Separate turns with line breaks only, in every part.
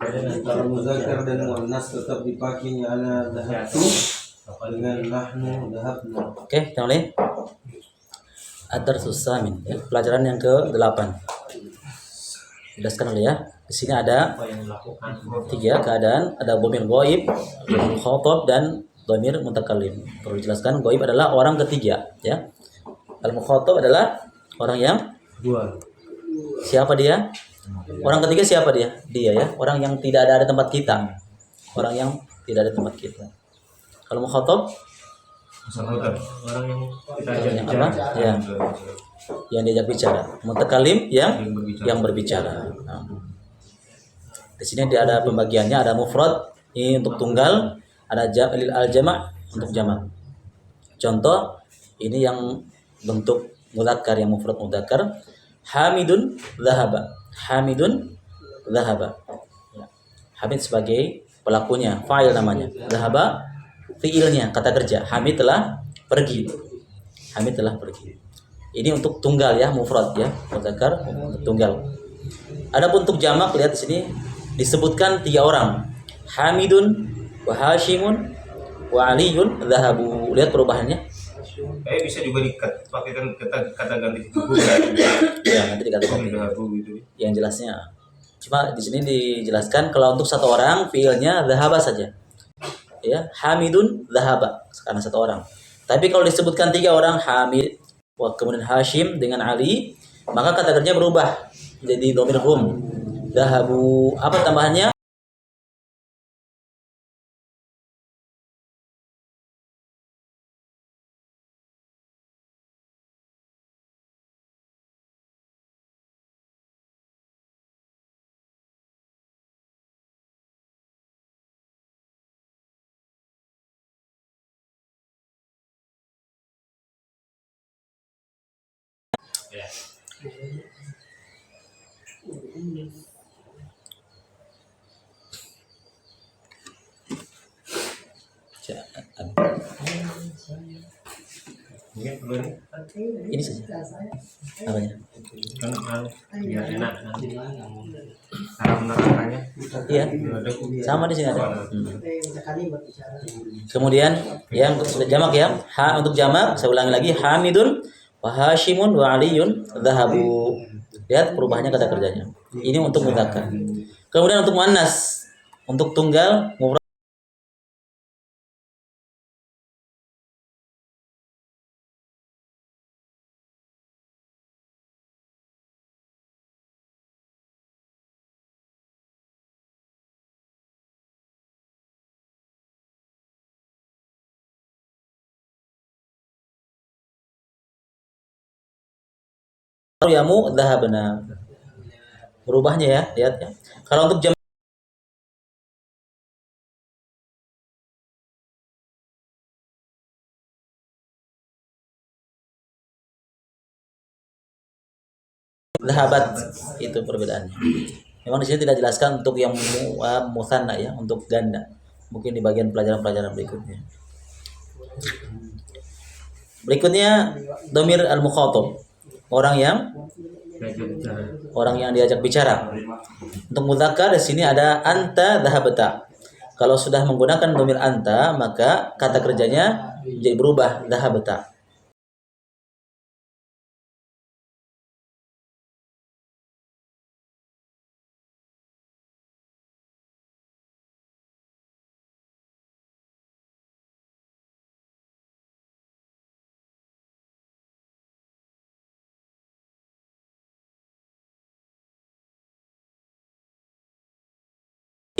Antara muzakkar dan muannas tetap dipakainya ana dhahabtu dengan nahnu dhahabna.
Oke, kita mulai. Ad-darsus samin, ya. Pelajaran yang ke-8. Jelaskan dulu ya. Di sini ada 3 keadaan, ada dhamir ghaib, mukhatab dan dhamir mutakallim. Perlu dijelaskan, ghaib adalah orang ketiga, ya. Al-mukhatab adalah orang yang
Dua.
siapa dia? Orang ketiga siapa dia? Dia, ya. Orang yang tidak ada di tempat kita. Orang yang tidak ada di tempat kita. Kalau mukhatab
Orang yang kita
yang apa? Ya. Yang diajak bicara. Mutakallim yang berbicara. Nah. Di sini ada pembagiannya, ada mufrad ini untuk tunggal, ada al-jama' untuk jamak. Contoh ini yang bentuk mudzakkar, yang mufrad mudzakkar. Hamidun dhahaba. Hamidun dhahaba. Ya. Hamid sebagai pelakunya, fa'il namanya. Dhahaba fiilnya, kata kerja. Hamid telah pergi. Hamid telah pergi. Ini untuk tunggal ya, mufrad ya, mudzakkar untuk tunggal. Adapun untuk jamak, lihat di sini disebutkan 3 orang. Hamidun wa Hashimun wa Aliyun dhahabu. Lihat perubahannya.
Bisa juga pakai kata ganti
Ya, nanti dikatakan
gitu.
yang jelasnya. Cuma di sini dijelaskan kalau untuk 1 orang fiilnya dhahaba saja. Ya, Hamidun dhahaba karena 1 orang. Tapi kalau disebutkan 3 orang, Hamid, kemudian Hashim dengan Ali, maka kata kerja berubah jadi dhamir hum. Dhahabu, apa tambahannya? Ini saja. Apanya?
Biar enak nanti. Cara menerangkannya.
Iya. Sama di sini ada. Kemudian yang sudah jamak ya. Untuk jamak saya ulangi lagi, Hamidun wa Hashimun wa Aliyun dhahabu. Lihat perubahannya kata kerjanya. Ini untuk mudzakkar. Kemudian untuk muannas, untuk tunggal mufrad yamu dhahabna. Berubahnya ya, lihat ya. Kalau untuk jam dhahabat itu perbedaannya. Memang di sini tidak jelaskan untuk yang musanna ya, untuk ganda. Mungkin di bagian pelajaran-pelajaran berikutnya. Berikutnya dhamir al-mukhatab. Orang yang diajak bicara. Untuk mudzakkar di sini ada anta dhahabta. Kalau sudah menggunakan dhamir anta, maka kata kerjanya jadi berubah dhahabta.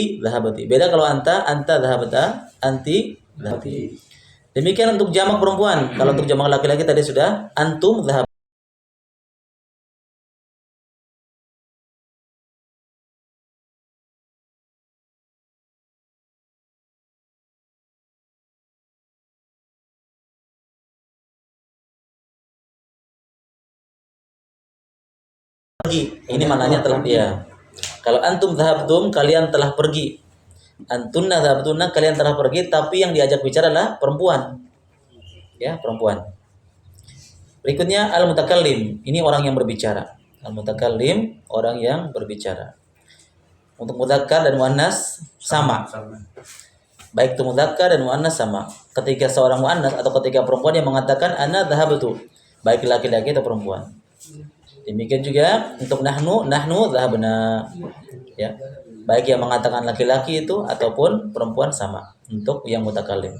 Dhahabati. Beda kalau anta dhahabta, anti dhahabti. Demikian untuk jamak perempuan. Kalau untuk jamak laki-laki tadi sudah antum dhahab. Ini maknanya telah dia. Kalau antum dhahabtum, kalian telah pergi. Antunna dhahabtunna, kalian telah pergi, tapi yang diajak bicara adalah perempuan. Ya, perempuan. Berikutnya al-mutakallim, ini orang yang berbicara. Al-mutakallim orang yang berbicara. Untuk mudzakkar dan muannas sama. Baik itu mudzakkar dan muannas sama. Ketika seorang muannas atau ketika perempuan yang mengatakan ana dhahabtu, baik laki-laki atau perempuan. Demikian juga untuk nahnu dhahabna. Ya. Baik yang mengatakan laki-laki itu ataupun perempuan sama untuk yang mutakallim.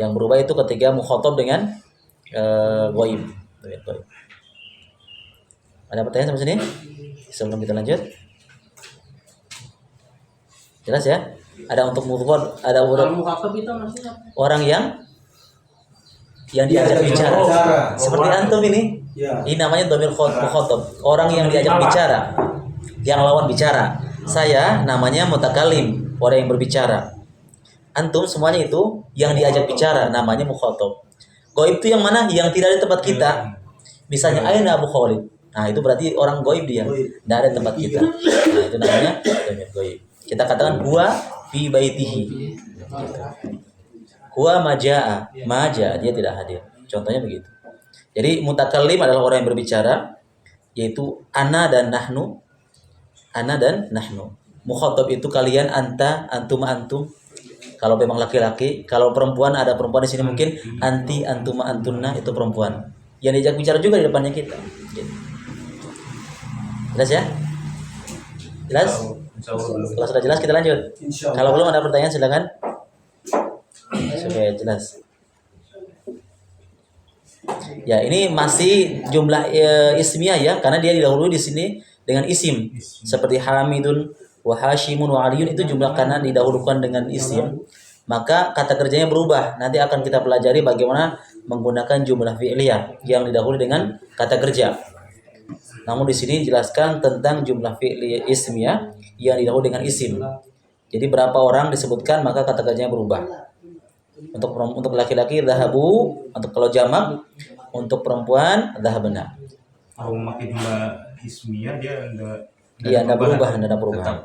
Yang berubah itu ketika mukhatab dengan ghaib. Ada pertanyaan sampai sini? Sebelum kita lanjut. Jelas ya? Ada untuk mufrad, ada orang yang diajak bicara. Seperti antum ini.
Ya.
Ini namanya dhamir mukhatab. Orang yang diajak bicara. Yang lawan bicara. Saya namanya mutakallim, orang yang berbicara. Antum semuanya itu yang diajak bicara namanya mukhatab. Ghaib itu yang mana? Yang tidak ada tempat kita. Misalnya aina Abu Khalid. Nah, itu berarti orang ghaib dia. Tidak ada tempat kita. Nah, itu namanya dhamir ghaib. Kita katakan huwa fi baitihi. Huwa majaa. Maja, dia tidak hadir. Contohnya begitu. Jadi mutakallim adalah orang yang berbicara, yaitu ana dan nahnu. Ana dan nahnu. Mukhatab itu kalian, anta, antum, antum. Kalau memang laki-laki, kalau perempuan ada perempuan di sini mungkin anti, antuma, antunna itu perempuan. Yang diajak bicara juga di depannya kita. Jelas ya? Jelas? Kalau sudah jelas kita lanjut. Kalau belum ada pertanyaan silakan. Supaya jelas. Ya, ini masih jumlah ismiyah ya, karena dia didahului di sini dengan isim. Seperti Hamidun wa Hashimun wa Aliyun itu jumlah karena didahulukan dengan isim. Maka kata kerjanya berubah. Nanti akan kita pelajari bagaimana menggunakan jumlah fi'liyah yang didahului dengan kata kerja. Namun di sini dijelaskan tentang jumlah fi'li ismiyah yang didahului dengan isim. Jadi berapa orang disebutkan maka kata kerjanya berubah. Untuk laki-laki dhahabu, untuk kalau jamak, untuk perempuan dhahabna.
Kalau memakai jumlah ismiyah dia enggak
Iya, enggak berubah.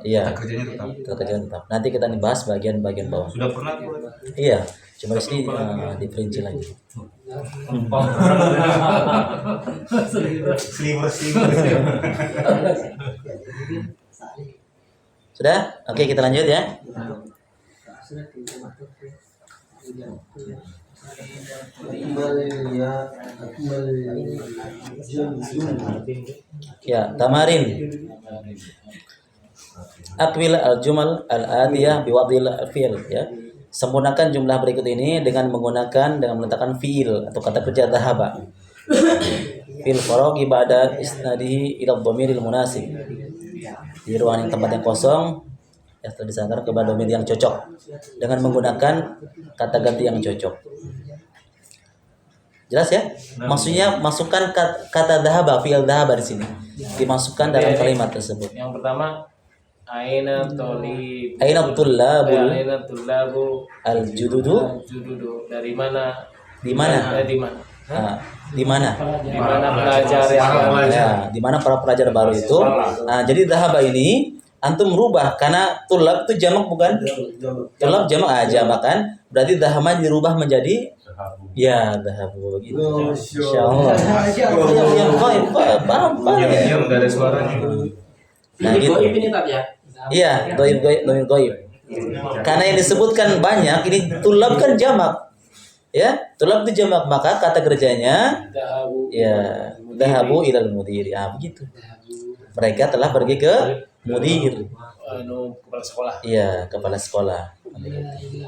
Iya.
Kata kerjanya tetap.
Kata kerjanya tetap. Nanti kita bahas bagian-bagian bawah.
Sudah pernah tuh.
Iya, cuma di sini diperinci lagi.
Sliver.
Sudah? Oke, kita lanjut ya. Ya, tamarin. Akwil al-jumal al-adiyah biwadil fi'il ya. Sempurnakan jumlah berikut ini dengan meletakkan fi'il atau kata kerja dhahaba. Fil faraghi ba'da isnadihi ila dhamiril munasib. Di ruangan yang tempat yang kosong yang telah disangkar kepada dhamir yang cocok dengan menggunakan kata ganti yang cocok. Jelas ya? Maksudnya masukkan kata dhahaba, fi'il dhahaba di sini. Dimasukkan dalam kalimat tersebut.
Yang pertama aina
tullabu al-jududu
dari mana?
Di mana?
Di mana?
Di mana?
Di mana pelajar yang
Ya, di mana para pelajar baru itu. Nah, jadi dhahaba ini antum merubah karena tulab itu jamak bukan? Tulab jamak jamak kan? Berarti dhahama dirubah menjadi dhahabu gitu. Insyaallah. Yang paham.
diam enggak ada suaranya.
Nah, gitu. Iya, dhaib. Karena yang disebutkan banyak, ini tulab kan jamak. Ya, tulab itu jamak, maka kata kerjanya dhahabu ilal mudir. Ya, begitu. Mereka telah pergi ke mudir.
Kepala sekolah.
Iya, kepala sekolah.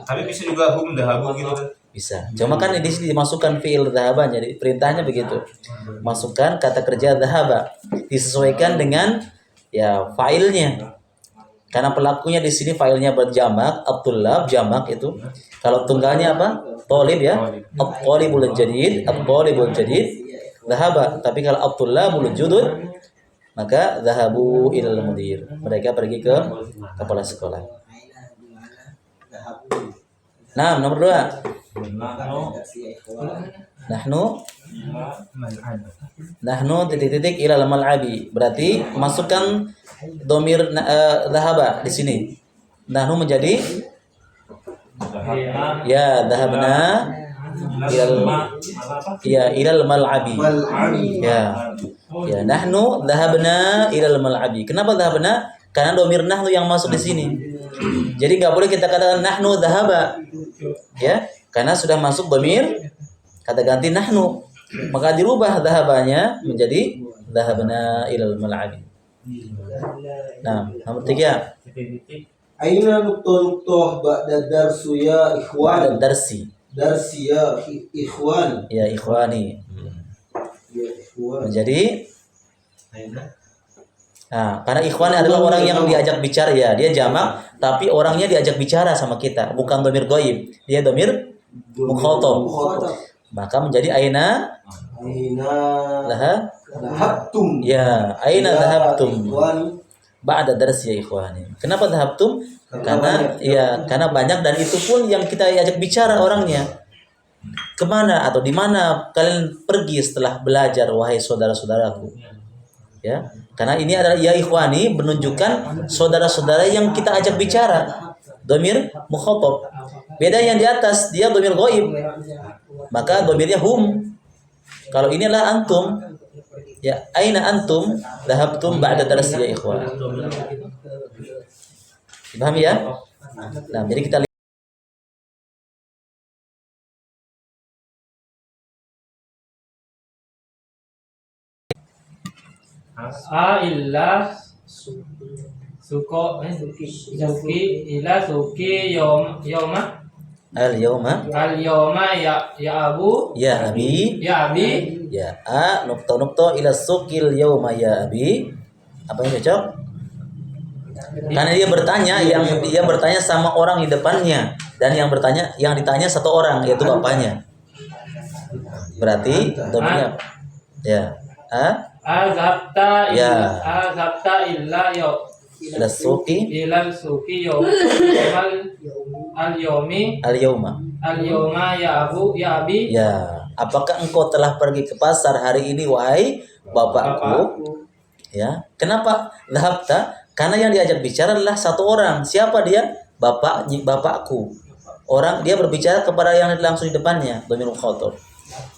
Tapi bisa juga dhahabu gitu kan.
Bisa. Cuma kan di sini dimasukkan fi'il dhahaba, jadi perintahnya begitu. Masukkan kata kerja dhahaba, disesuaikan dengan fa'ilnya. Karena pelakunya di sini fa'ilnya berjamak, at-tullab jamak itu. Kalau tunggalnya apa? Thalib ya. At-thalibul jadid, dhahaba. Tapi kalau at-tullabul judud maka dhahabu ilal mudir. Mereka pergi ke kepala sekolah. Nah, nomor 2. Nahnu titik-titik ilal mal'abi. Berarti masukkan dhamir dhahaba di sini. Nahnu menjadi dhahabna ilal mal'abi.
Mal'abi.
Ya. Ya, nahnu dhahabna ilal mal'abi. Kenapa dhahabna? Karena domir nahnu yang masuk di sini. Jadi nggak boleh kita katakan nahnu dhahaba. Ya, karena sudah masuk domir kata ganti nahnu. Maka dirubah dhahabanya menjadi dhahabna ilal mal'abi. Nah, nomor 3.
Aina nuktoh ba'da darsu ya
Ba'da
ikhwan.
darsi.
Darsi ya ikhwan.
Ya ikhwani.
Ya ikhwan.
Menjadi karena ikhwan adalah orang yang diajak bicara ya, dia jamak tapi orangnya diajak bicara sama kita, bukan domir goib, dia domir mukhotob. Maka menjadi aina
Aina dhahabtum.
ya aina dhahabtum
Ikhwan.
ba'da darsi ya ikhwani. Kenapa dhahabtum? Karena banyak dan itu pun yang kita ajak bicara orangnya. Kemana atau di mana kalian pergi setelah belajar wahai saudara-saudaraku? Ya, karena ini adalah ya ikhwani menunjukkan saudara-saudara yang kita ajak bicara. Domir mukhotob. Beda yang di atas dia domir goib. Maka domirnya hum. Kalau ini adalah antum. Ya, aina antum dhahabtum ba'da darsi ya ikhwan. Paham ya? Nah, jadi kita
illa suki ila suki yoma
al-yawma
al yoma ya abu
ya abi
ya abi
ya nukta ila suqil yawma ya abi. Apa yang cocok? Karena dia bertanya sama orang di depannya dan yang ditanya satu orang yaitu bapaknya. Berarti domirnya ya
azhabta
Ya.
illa
ila suqi
al yomi
al-yawma.
al yoma ya abu ya abi
Ya, apakah engkau telah pergi ke pasar hari ini wahai bapakku? Ya. Kenapa dhahabta? Karena yang diajak bicara adalah satu orang. Siapa dia? Bapakku. Orang dia berbicara kepada yang langsung di depannya, dhamir mukhatab.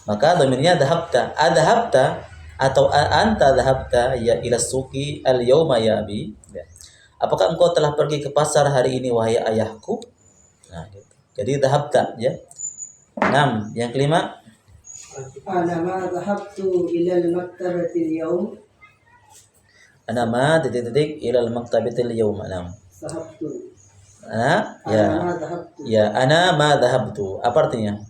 Maka dhamirnya dhahabta. Adhahabta atau anta dhahabta ya ila suqi al-yawma ya abi. Ya. Apakah engkau telah pergi ke pasar hari ini wahai ayahku? Nah, gitu. Jadi dhahabta ya. 6. Yang kelima,
أنا ما ذهبت إلى المكتبة اليوم.
ana ma titik ilal maktabatil yawma. Nah.
ذهبت.
Ya.
أنا ما ذهبت.
Ya, ana ma dhahabtu. Apa artinya?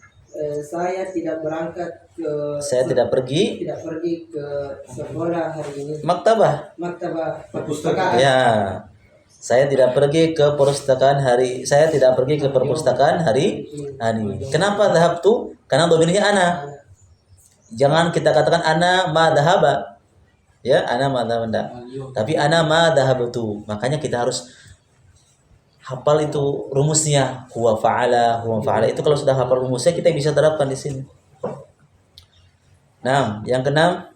Saya tidak berangkat ke.
Saya tidak pergi
Tidak pergi ke sekolah hari ini.
maktabah.
Maktabah
Perpustakaan.
Ya. Saya tidak pergi ke perpustakaan Saya tidak pergi ke perpustakaan hari ini. Kenapa dhahabtu? Karena dominannya ana. Jangan kita katakan ana ma dhahaba. Ya, ana ma dhahaba. Tapi ana ma dhahabtu. Makanya kita harus hafal itu rumusnya. Huwa fa'ala. Itu kalau sudah hafal rumusnya kita bisa terapkan di sini. Nah, yang keenam,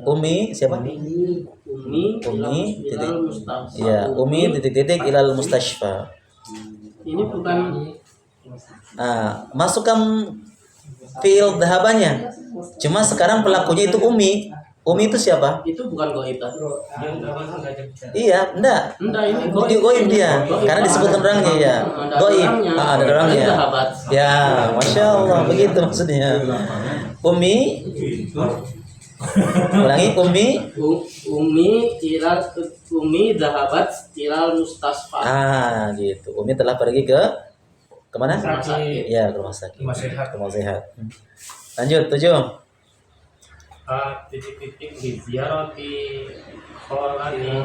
Umi siapa?
Umi
titik. Ya, Umi titik ilal mustashfa.
ini bukan
Masukkan fiil dhahabanya. Cuma sekarang pelakunya itu Umi. Umi itu siapa?
itu bukan goib kan?
Iya, enggak.
Enggak, ini
Dia goib dia. Karena disebutkan orangnya ya. Goib. Ada orangnya.
Sahabat.
Ya, masya Allah, begitu maksudnya. Umi. Ulangi, Umi.
Umi zahabat ilal mustasfa.
Gitu. Umi telah pergi ke kemana?
Rumah sakit.
Ya, ke rumah sakit.
Rumah sehat.
Lanjut, 7.
titik di ziarati kholati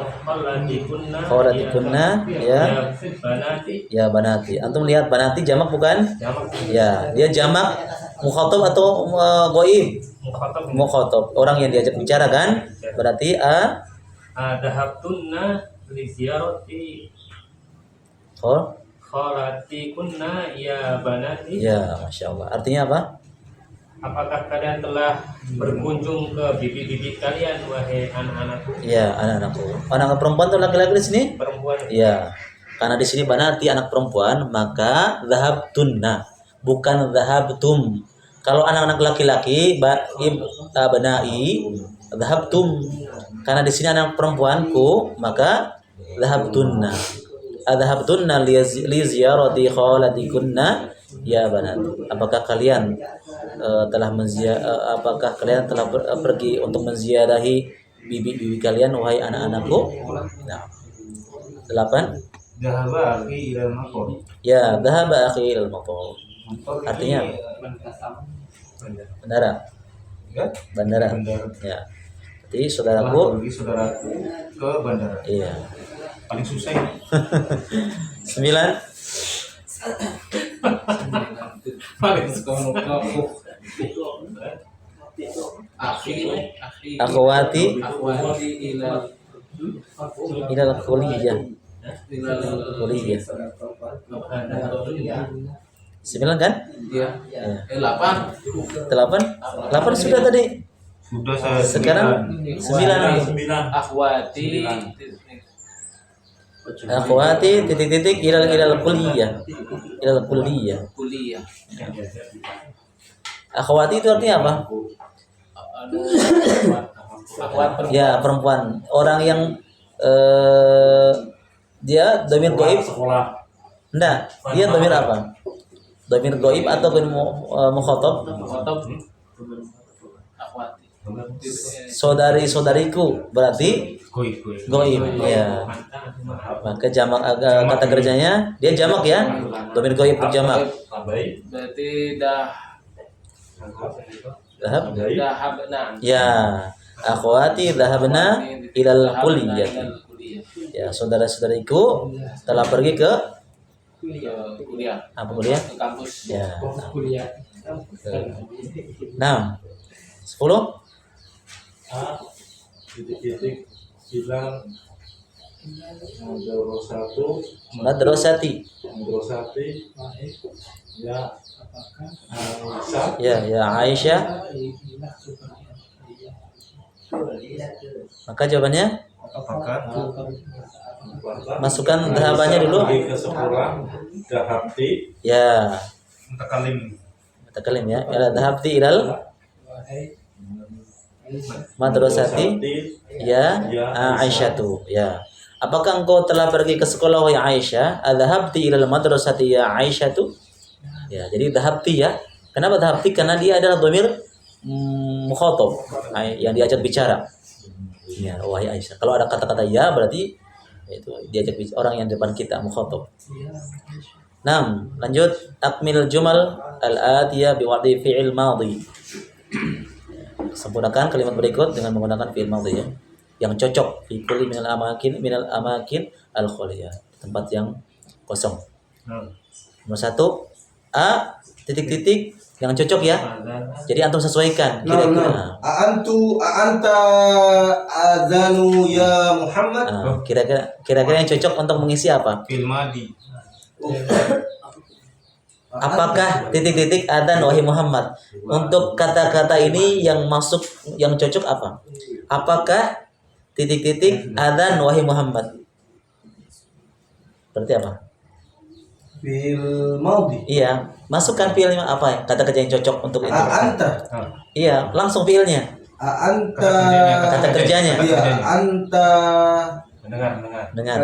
Khawlatikunna ya.
banati
Ya, banati. Antum lihat banati jamak bukan?
jamak
Ya, dia jamak mukhatab atau goib?
mukhatab
Mukhatab. Orang yang diajak bicara kan? Berarti
dahabtunna li ziarati kholatikunna ya banati.
Ya, masya Allah. Artinya apa?
Apakah kalian telah berkunjung ke bibi-bibi kalian wahai anak-anakku?
Ya, anak-anakku. Anak perempuan atau laki-laki di sini?
Perempuan.
Ya. Karena di sini banati anak perempuan, maka dhahabtunna, bukan dhahabtum. Kalau anak-anak laki-laki, banai, dhahabtum. Karena di sini anak perempuanku, maka dhahabtunna. Adhabtunna li ziyarati khalatikunna ya banat. Apakah kalian apakah kalian telah pergi untuk menziarahi bibi-bibi kalian wahai anak-anakku? Nah. 8.
Dahaba akhi ilal maqam.
Ya, dhahaba akhi ilal maqam. Artinya bandara.
Ya?
Bandara.
Bandara.
Ya. Jadi saudaraku,
Pergi saudaraku ke bandara.
iya.
Paling susah ini.
9.
Paling suka
Akhwati
Akhwati
ilal kuliah. Kuliah. 9 kan?
Iya.
Ya.
8.
8 sudah tadi.
Sudah saya
Sekarang 9.
Akhwati
Akhwati titik-titik ilal kuliah. Ilal kuliah.
kuliah.
Akhwati itu artinya apa?
Akhwat
Ya, perempuan. Orang yang dia dhamir gaib. Enggak, dia dhamir apa? Dhamir gaib atau mukhatab?
Khotob. Akhwati.
Saudari-saudariku berarti
goib.
gaib. Ya. Maka jamak kata kerjanya dia jamak ya. Dhamir gaib jamak.
Berarti
Dhahab.
dahabna.
Ya. Akhwati dhahabna ilal kuliah. Ya, saudara-saudariku telah pergi ke
Kuliah.
apa kuliah?
Ke kampus.
Ya.
kuliah.
6. 10.
Titik-titik bilang
Madrasati.
Ya Aisyah
Ya Aisyah. Maka jawabannya
Apakah
masukkan dhahabannya dulu.
ke sekolah dahabti
Ya,
mutakalim?
mutakalim ya. Ila dhahabti ilal madrasati ya Aisyatu. Ya. Apakah engkau telah pergi ke sekolah wahai Aisyah? Adhabti ilal madrasati ya Aisyatu. Ya, jadi dhahabti ya. Kenapa dhahabti? Karena dia adalah dhamir mukhatab yang diajak bicara. Ya, wahai Aisyah. Kalau ada kata-kata ya berarti itu diajak bicara orang yang di depan kita mukhatab. 6. Lanjut akmil jumal al-atiyah biwadi fi'il madhi. Sempurnakan kalimat berikut dengan menggunakan fi'il madhi ya. Yang cocok fi kulli minal amakin al-khaliyah. Tempat yang kosong. Nomor 1 A titik-titik yang cocok ya. Jadi antum sesuaikan kira-kira.
Anta adzanu ya Muhammad.
Kira-kira yang cocok untuk mengisi apa?
Fil madi.
Apakah titik-titik adzan wahai Muhammad? Untuk kata-kata ini yang masuk yang cocok apa? Apakah titik-titik adzan wahai Muhammad? Berarti apa?
Fil maudi.
Iya, masukkan fiilnya apa ya? Kata kerja yang cocok untuk itu.
Anta.
Iya, langsung fiilnya.
Anta.
Kata kerjanya.
Iya, anta.
Dengar.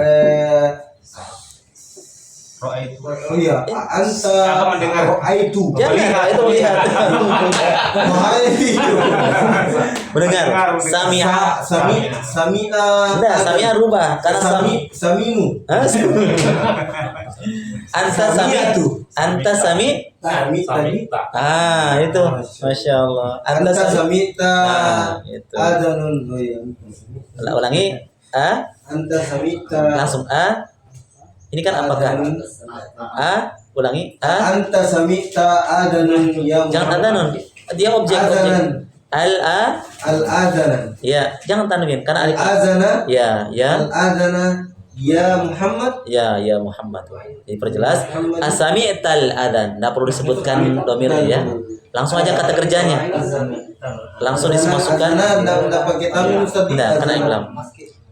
Ra'aitu.
Oh iya, anta.
Apa mendengar?
Ra'aitu.
Jangan, itu lihat. Mendengar. Sami'a.
Sami'a.
Enggak, Sami'a rubah karena
Saminu.
Hah? Anta sami.
Sami tadi.
Ah, itu. Masya Allah.
Anta samita.
Itu.
Adanun. Oh iya.
Ulangi. A.
Anta samita.
Langsung A. Ini kan apakah? A. Ulangi. A.
Anta samita adanun ya Muhammad.
Jangan tanun. Dia objek. Al-A.
Al-adanan.
Ya, jangan tanwin karena
Al-adana.
ya.
Al-adana ya Muhammad.
Ya Muhammad. Jadi perjelas asami'tal adzan. Enggak perlu disebutkan dhamir ya. Langsung aja kata kerjanya. Langsung dimasukkan.
Enggak pakai tanwin Ustaz.
Enggak, karena iblam.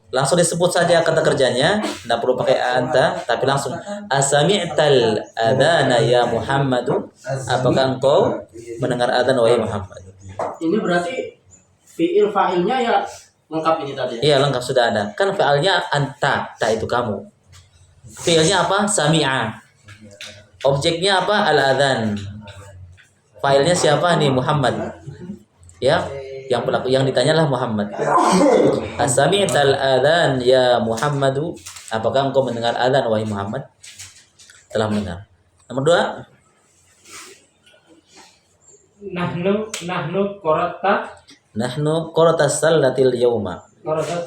langsung disebut saja kata kerjanya, tidak perlu pakai anta, tapi langsung asami'tal adzana ya Muhammadu, apakah engkau mendengar adzan wahai Muhammad?
Ini berarti fiil fa'ilnya ya lengkap ini tadi ya?
Iya, lengkap sudah ada. Kan fi'alnya anta, ta itu kamu. Fi'ilnya apa? Sami'a. Objeknya apa? Al-adzan. Fa'ilnya siapa nih? Muhammad. Ya, yang pelaku yang ditanyalah Muhammad. Asami'tal adzan ya Muhammadu, apakah engkau mendengar adzan wahai Muhammad? Telah mendengar. Nomor 2.
Nahnu
Qarata salatil yauma.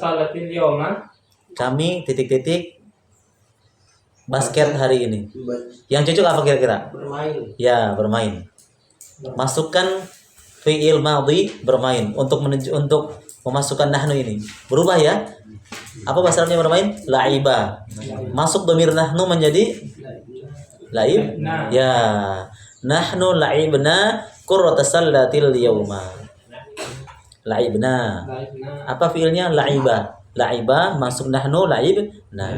salatil yawma.
Kami titik-titik basket hari ini. Yang cocok apa kira-kira?
Bermain.
Ya, bermain. Masukkan fi'il madhi bermain untuk memasukkan nahnu ini. Berubah ya. Apa bahasa Arabnya bermain? La'iba. Masuk dhamir nahnu menjadi la'ib. Ya. Nahnu la'ibna qurrata sallatil yauma. La'ibna. Apa fi'ilnya? La'iba. La'iba masuk nahnu la'ib. Nah,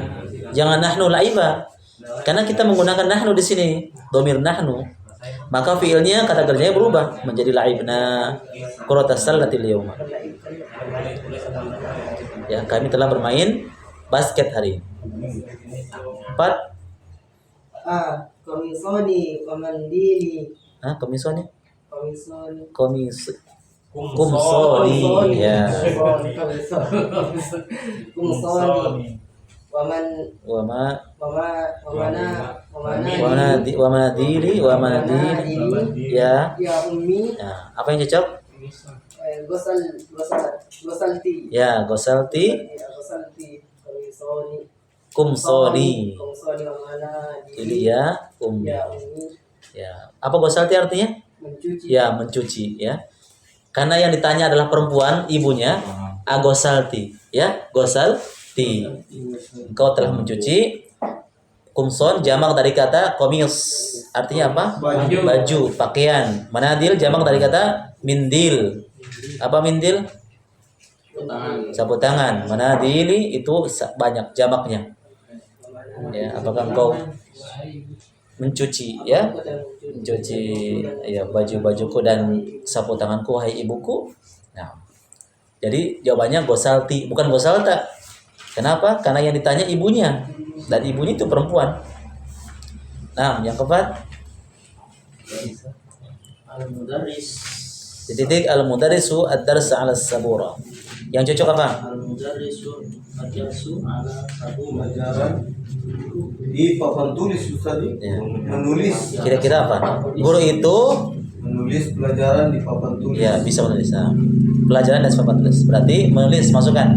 jangan nahnu la'iba. Karena kita menggunakan nahnu di sini, dhamir nahnu. Maka fiilnya kata kerjanya berubah menjadi la'ibna qurrata sallatil yauma. Ya, kami telah bermain basket hari ini. 4.
Komisoni wa mandili.
Komisoni?
Komisoni.
Kumsoni. Ya.
Kumsoni. Waman
Wa manadili. Ya.
ya ummi
Ya, apa yang cocok?
gosalti.
Ya, gosalti.
Ya, gosalti. Komisoni.
Kumsoni.
Kumsoni wa mana
Jadi ya, ummi.
ya ummi
Ya. Apa gosalti artinya?
mencuci.
Ya, mencuci ya. Karena yang ditanya adalah perempuan, ibunya agosalti, ya, gosalti. Engkau telah mencuci. Kumson jamak dari kata komis, artinya apa? Baju, pakaian. Manadil jamak dari kata mindil. Apa mindil? Sapu tangan. Manadili itu banyak jamaknya. Ya, apakah engkau mencuci ya? Mencuci ya baju-bajuku dan sapu tanganku wahai ibuku. Nah. Jadi jawabannya gosalti, bukan gosalta. Kenapa? Karena yang ditanya ibunya, dan ibunya itu perempuan. Nah, yang keempat,
Al-mudarris.
titik al-mudarrisu ad-darsa 'ala sabura. Yang cocok apa?
Al-mudarrisu ad-darsu ala sabura.
Pelajaran di papan tulis tadi.
Ya.
Menulis.
Kira-kira apa? Guru itu
Menulis pelajaran di papan tulis.
ya bisa menulis. Nah, pelajaran dan papan tulis. Berarti menulis, masukkan.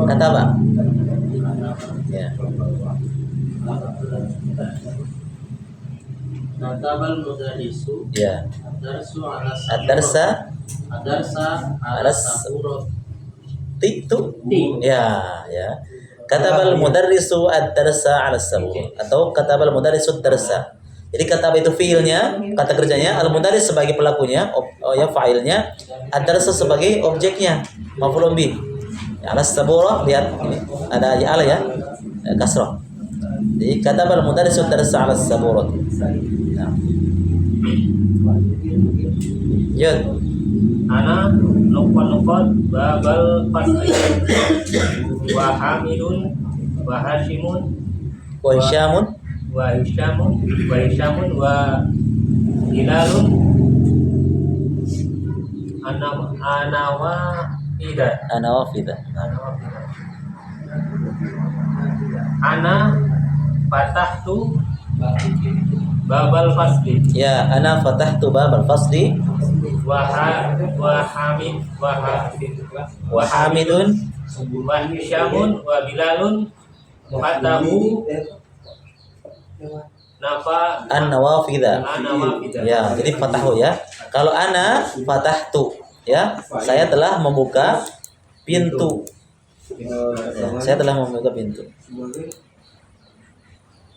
Kata apa? Ya.
Katabal mudarrisu
Ya.
ad-darsu ala sabura.
Ad-darsa
Ad-darsa ala sabura.
itu ya ya. Katabal mudarrisu ad-darsa 'ala sabur atau katabal mudarrisu ad-darsa. Jadi katab itu fiilnya, kata kerjanya, al-mudarris sebagai pelakunya, ya fa'ilnya, ad-darsa sebagai objeknya, maf'ulun bih. Ya, 'ala sabura, lihat ini ada ya ala ya, kasrah. Jadi katabal mudarrisu ad-darsa 'ala sabura. Nah. Yud.
Ana luqad babal fasli wa hamidun wa hashimun
Wa Hisyamun
wa hisyamun wa hilalun anawafidah. Ana fatahtu babal fasli
Ya, ana fatahtu babal fasli
wa
hamidun
wa hisyamun wa bilalun fatahu nafa
an-nawafidha.
anawafidah.
Ya, jadi fatahu ya. Kalau ana fatahtu ya, saya telah membuka pintu. Ya, saya telah membuka pintu.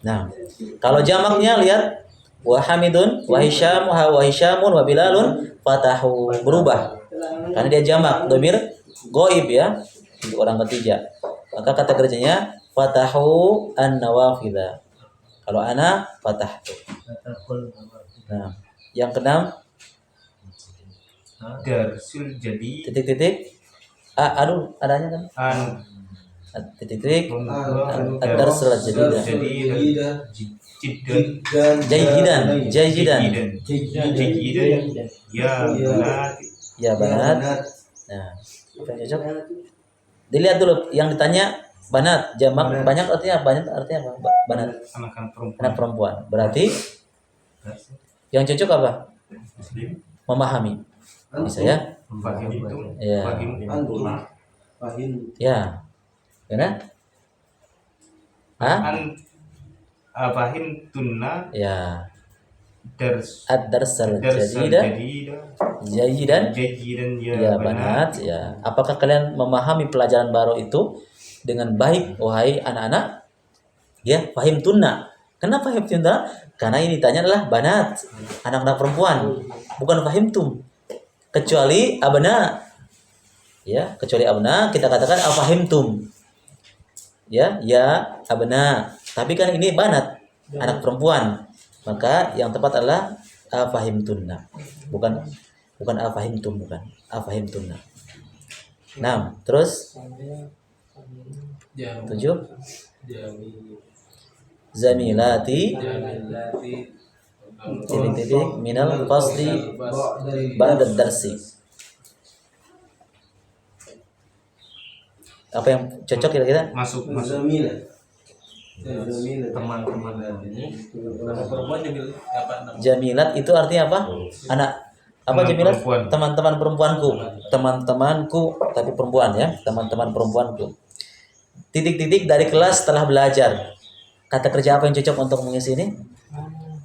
Nah, kalau jamaknya lihat wa hamidun wa hisyamun wa bilalun fatahu, berubah. Karena dia jamak, dhamir ghaib ya. untuk orang ketiga. Maka kata kerjanya fatahu an-nawafidha. Kalau ana fatahtu. Nah, yang keenam
Darsul jadi
titik-titik aduh adanya kan titik-titik ad-darsul jadidah. Jayidan ya banat. Nah, apa yang cocok? Dilihat dulu yang ditanya banat jamak banyak artinya apa? Banat anak perempuan. Berarti yang cocok apa? Memahami. Bisa ya? Ya. Ya. Gimana?
Fahim tunna
Ya.
darsal
Ad-darsal jayidan ya banat ya. Apakah kalian memahami pelajaran baru itu dengan baik wahai anak-anak? Ya, fahim tunna. Kenapa fahim tunna? Karena ini ditanya adalah banat, anak-anak perempuan, bukan fahim tum. Kecuali abna. Ya, kecuali abna kita katakan afahim tum. Ya abna. Tapi kan ini banat, anak perempuan. Maka yang tepat adalah afahim tunna. Bukan afahim tum, bukan. Afahim tunna. 6. Terus 7. Zamilati titik minal fasli ba'da darsi. Apa yang cocok kira-kira?
masuk
Teman-teman ini. Nama perempuan juga apa?
Jamilat itu artinya apa? Anak apa jamilat?
Perempuan.
Teman-teman perempuanku. Teman-temanku tapi perempuan ya, teman-teman perempuanku. Titik-titik dari kelas setelah belajar. Kata kerja apa yang cocok untuk mengisi ini?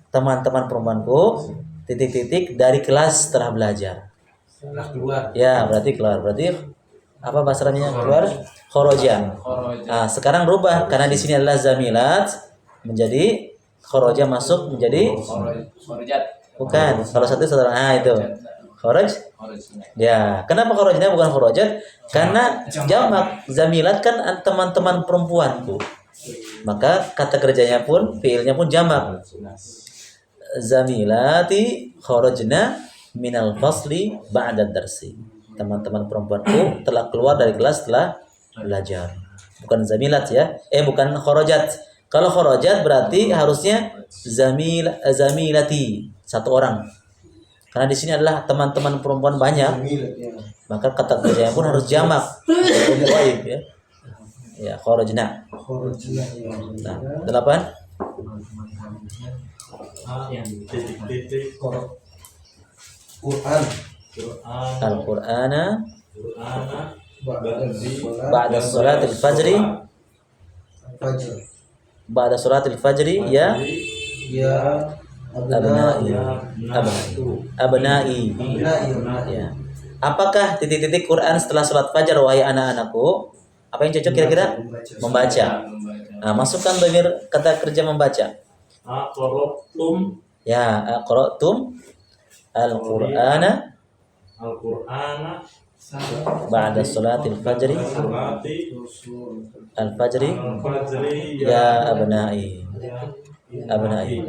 Teman-teman perempuanku titik-titik dari kelas setelah belajar.
Setelah keluar.
Ya, berarti keluar. Berarti apa bahasa Arabnya keluar? Khoroja. Nah, sekarang rubah karena di sini adalah zamilat menjadi khoroja masuk menjadi
Khorojat.
bukan. Kalau satu saudara itu. Khoroj. Ya, kenapa khorojnya bukan khorojat? Karena jamak zamilat kan teman-teman perempuanku. Maka kata kerjanya pun fiilnya pun jamak. Zamilati kharajna minal fasli ba'da darsi. Teman-teman perempuanku telah keluar dari kelas setelah belajar. Bukan zamilat ya. Bukan kharajat. Kalau kharajat berarti harusnya zamilati, satu orang. Karena di sini adalah teman-teman perempuan banyak. Maka kata kerjanya pun harus jamak. Baik ya. Ya, kharajna. Nah, 8.
titik
Quran
Al-Qur'ana
ba'da
ba'da sholatil fajri
Fajr
ba'da sholatil fajri ya
ya
abnai. Ya. Apakah titik-titik Quran setelah sholat fajar wahai anak-anakku? Apa yang cocok kira-kira? Membaca. Nah, masukkan dhamir kata kerja membaca.
aqra'tum
Ya, aqra'tum al-Qur'ana ba'da sholatil fajri al-fajri ya abnai.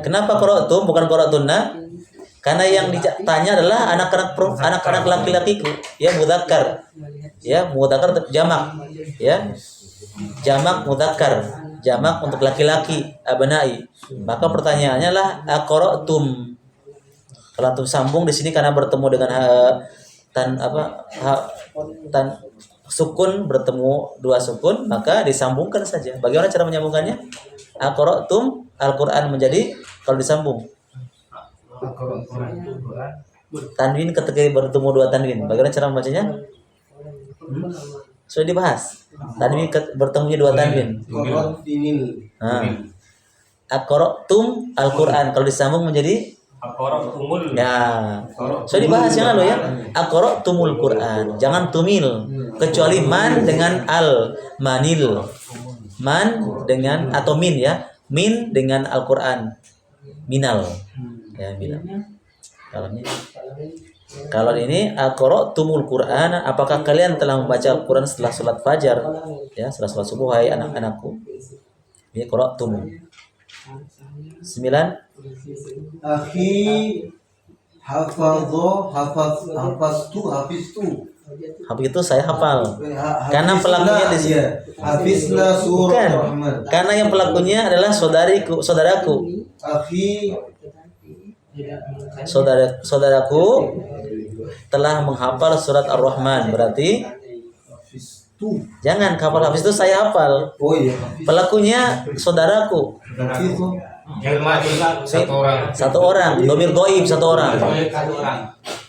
Kenapa qara'tum bukan qara'tunna? Karena yang ditanya adalah anak-anak laki-lakiku, ya mudzakkar. Ya, mudzakkar jamak. Ya. Jamak mudzakkar, jamak untuk laki-laki, abnai. Maka pertanyaannya lah aqra'tum. Kalau antum sambung di sini karena bertemu dengan sukun, bertemu dua sukun, maka disambungkan saja. Bagaimana cara menyambungkannya? Aqra'tum Al-Qur'an menjadi kalau disambung tanwin ketika bertemu dua tanwin. Bagaimana cara membacanya? Sudah dibahas. Tanwin bertemunya dua tanwin. Aqra'tum Al-Qur'an kalau disambung menjadi ya. Sudah dibahas yang lalu ya. Aqra'tumul Qur'an. Jangan tumil kecuali man dengan al, manil. Man dengan atau min ya. Min dengan Al-Qur'an. Minal. Ya, minal. Kalamnya Kalau ini aqra'tumul Qur'an, apakah kalian telah membaca Al-Qur'an setelah salat fajar? Ya, setelah salat subuh hai anak-anakku. Ini qara'tum. 9.
Akhi hafaztu.
Habis itu saya hafal. Karena pelakunya di sini.
Hafizna surah
Bukan.
Rahman.
Karena yang pelakunya adalah saudaraku.
Akhi
Saudaraku telah menghafal surat Ar-Rahman. Berarti
hafiztu.
jangan hafal habis itu saya hafal.
Oh iya.
Pelakunya saudaraku.
Hafiztu.
Yang mati satu orang.
Domir goib satu orang.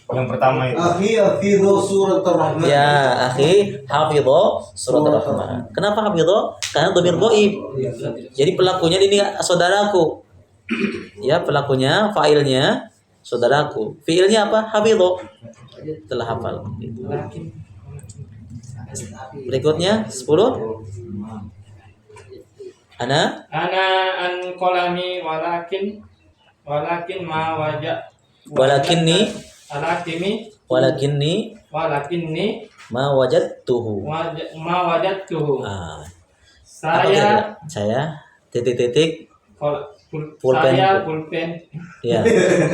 Yang pertama itu.
Akhi hafidhu surat Ar-Rahman.
Ya, akhi, hafidho surat Ar-Rahman. Kenapa hafidho? Karena domir goib. Jadi pelakunya ini saudaraku. Ya, pelakunya, fa'ilnya saudaraku. Fi'ilnya apa? Hafidho. Telah hafal. Berikutnya 10. Ana
Ana an kolami walakin ma wajah
walakinni
walakinni
ma wajadtuhu.
ma wajadtuhu.
Ah, apa kira-kira? Saya titik-titik pulpen.
Saya pulpen.
Ya,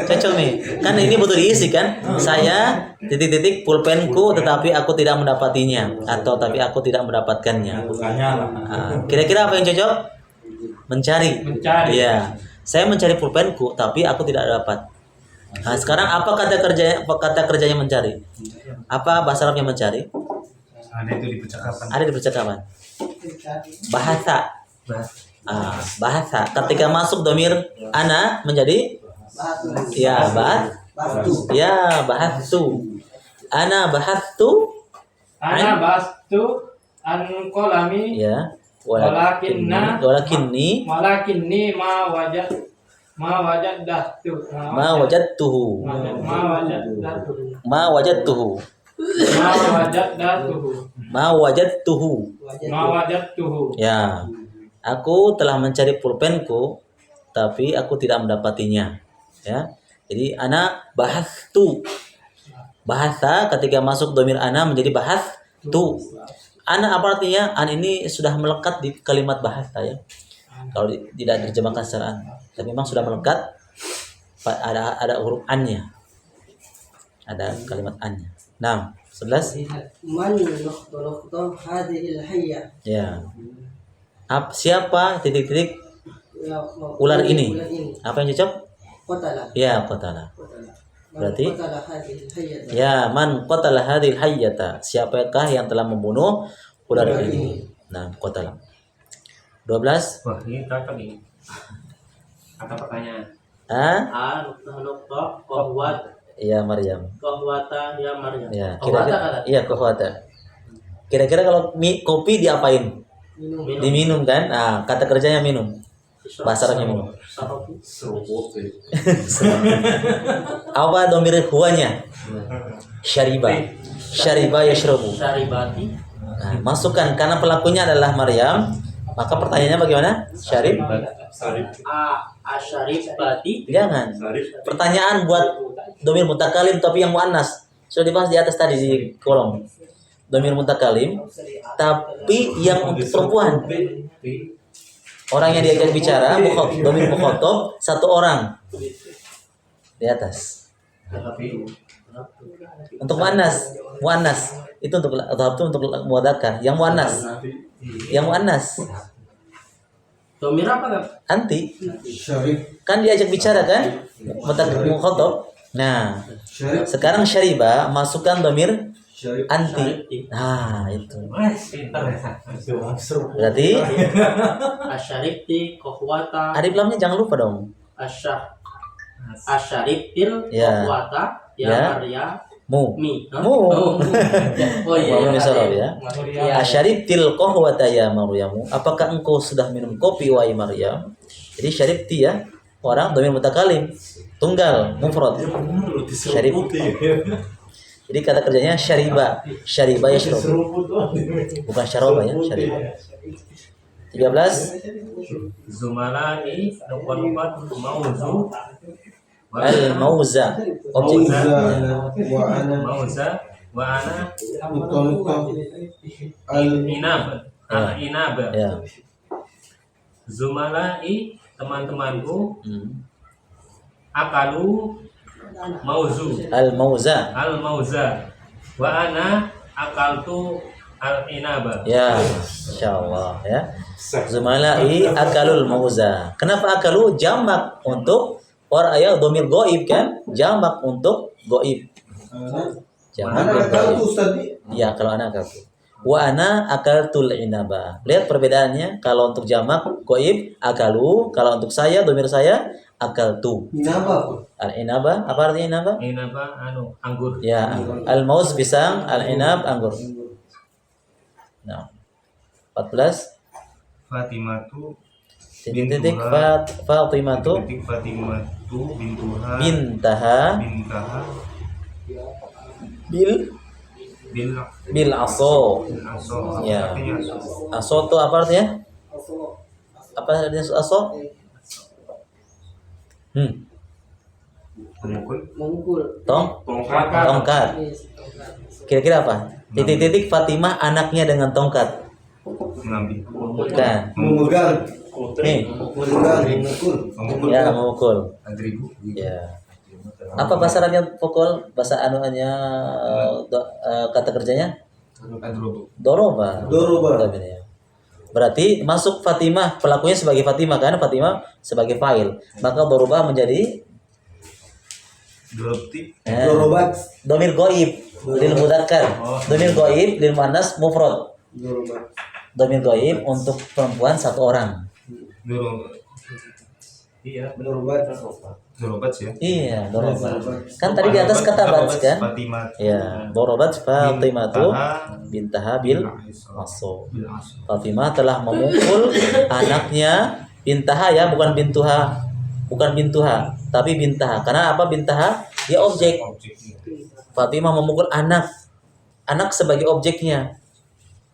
cocok nih. Kan ini butuh diisi kan? Saya titik-titik pulpenku, tetapi aku tidak mendapatinya, atau tapi aku tidak mendapatkannya. Kira-kira apa yang cocok? Mencari. Iya. Saya mencari pulpenku, tapi aku tidak dapat. Nah, sekarang apa kata kerjanya mencari? Apa bahasa Arabnya mencari?
Ada itu di percakapan.
Ada di percakapan. Bahasa. Bahasa. Ketika masuk domir ana menjadi ya bahastu. Ana bahastu
an kolami
ya
walakinni ma wajadtuhu. Ya, aku telah mencari pulpenku, tapi aku tidak mendapatinya. Ya, jadi ana bahastu. Bahasa ketika masuk domir ana menjadi bahastu. Ana apa artinya? An ini sudah melekat di kalimat bahasa ya. Kalau tidak diterjemahkan secara an, tapi memang sudah melekat. Ada huruf an-nya. Ada kalimat an-nya. Nah, 11.
Man nukhtu hadhil hayya.
Ya. Siapa titik-titik ular ini? Apa yang cocok?
Qatala.
Ya, qatala. Berarti
Qatala hadhil hayya.
ya man qatala hadhil hayyata. Siapakah yang telah membunuh ular ini? Nah, qatala. 12.
Wah, ini cocok ini. Kata pertanyaan.
Nukta kohwat
Iya, Maryam.
kohwata ya Maryam.
Ya,
Kohwata
kira-kira
kan?
iya kohwata. Kira-kira kalau kopi diapain?
Minum.
Diminum kan? Nah, kata kerjanya minum. Bahasa Arabnya minum. Apa domir huwanya? Syariba. Syariba yashrabu.
Syaribati.
Nah, masukkan karena pelakunya adalah Maryam, maka pertanyaannya bagaimana? Syarib?
Asyaribati.
Jangan. Pertanyaan buat domir mutakalim tapi yang muannas. Sudah dibahas di atas tadi di kolom. Domir mutakalim tapi yang untuk perempuan. Orang yang diajak bicara, domir mukhatab satu orang di atas. Untuk muannas itu untuk muadzakar. Yang muannas
Domir apa kan?
anti
Syarif.
kan diajak bicara kan mukhatab. Nah, sekarang syariba masukkan domir
Syarif.
anti. Nah, itu. Berarti
Asyaribti kohwata
alif lamnya jangan lupa dong.
Asyaribtil
Ya.
kohwata
Ya.
ya Maryam.
Mu.
Hah?
Mu.
Oh iya.
Wa misal ya.
Iya.
Asyaribtil qahwata ya Maryamu. Apakah engkau sudah minum kopi wahai Maryam? Jadi syaribti ya, orang domir mutakalim, tunggal, mufrad. Syaribti. Jadi kata kerjanya syariba. Syariba yashrabu. Bukan syaraba ya, syariba. 13.
Zumalani nuqabat mauzu Al-mauza. Objek.
wa ana
Mauza wa ana
nukta al
inab. Al inab.
Ya.
Zumalai teman-temanku
Hmm.
akalu mauzu
Al-mauza.
al mauza wa ana akaltu al inaba.
Ya, insyaallah ya. Zumalai akalul mauza. Kenapa akalu? Jamak untuk orang ya domir goib kan? Jamak untuk goib. Jamak
ana
untuk
kalau
goib.
tuh Ustaz
Ya, kalau ana akaltu. Wa ana akaltul inaba. Lihat perbedaannya. Kalau untuk jamak goib akalu, kalau untuk saya domir saya akaltu.
inaba
Al inaba apa artinya inaba?
Inaba anu anggur.
Ya, al mauz pisang, al inab anggur. Nah. 14
Fatimatu
titik
bintuha
Fatimatu
titik Fatimatu bintuha
bintaha
bintaha
bil
bil
bil aso.
aso.
Ya.
Artinya aso.
Aso itu apa artinya? Apa artinya aso?
Memukul
Memukul.
tongkat.
Tongkat.
Yes, tongkat.
Kira-kira apa? Titik-titik Fatimah anaknya dengan tongkat.
mengambil
Bukan.
memegang
Nih,
memegang memukul
memukul
ya memukul.
adribu
Ya. Apa bahasa Arabnya pukul? Bahasa anuannya kata kerjanya?
adrobu
Doroba.
Doroba.
Ya. Berarti masuk Fatimah, pelakunya sebagai Fatimah kan? Fatimah sebagai fa'il. Maka doroba menjadi
dorobti
dorobat
domir goib lil mudzakkar. Domir goib lil muannas mufrad.
dorobat
Domir goib untuk perempuan satu orang.
dorob
Iya.
dorobat
dorobat ya.
Iya, dorobat. Kan tadi di atas kata bats kan?
Fatimah
Ya, dorobat Fatimatu bintaha bil aso.
bil aso.
Fatimah telah memukul anaknya bintaha ya, bukan bintuha. Bukan bintuha, tapi bintaha. Karena apa bintaha? Dia objek.
Objeknya.
Fatimah memukul anak. Anak sebagai objeknya.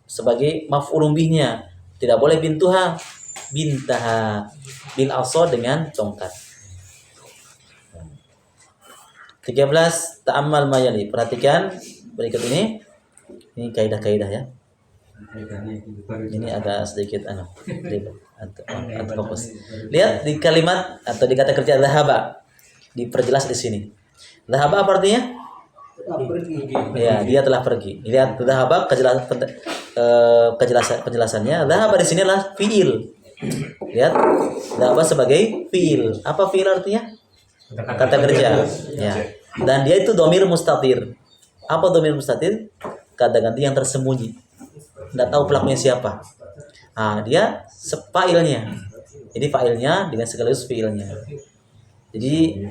Sebagai maf'ulun bihnya. Tidak boleh bintuha. Bintaha bil aso dengan tongkat. 13 ta'ammal mayali. Perhatikan berikut ini. Ini kaidah-kaidah ya. Ini agak sedikit ribet atau fokus. Lihat di kalimat atau di kata kerja dhahaba. Diperjelas di sini. Dhahaba apa artinya?
Pergi.
Ya, dia telah pergi. Lihat dhahaba penjelasannya. Dhahaba di sini adalah fiil. Lihat, dhahaba sebagai fiil. Apa fiil artinya? Kata kerja. Ya. Dan dia itu domir mustatir. Apa domir mustatir? Kata ganti yang tersembunyi. Tidak tahu pelakunya siapa. Nah, dia failnya. Jadi failnya dengan sekaligus fiilnya. Jadi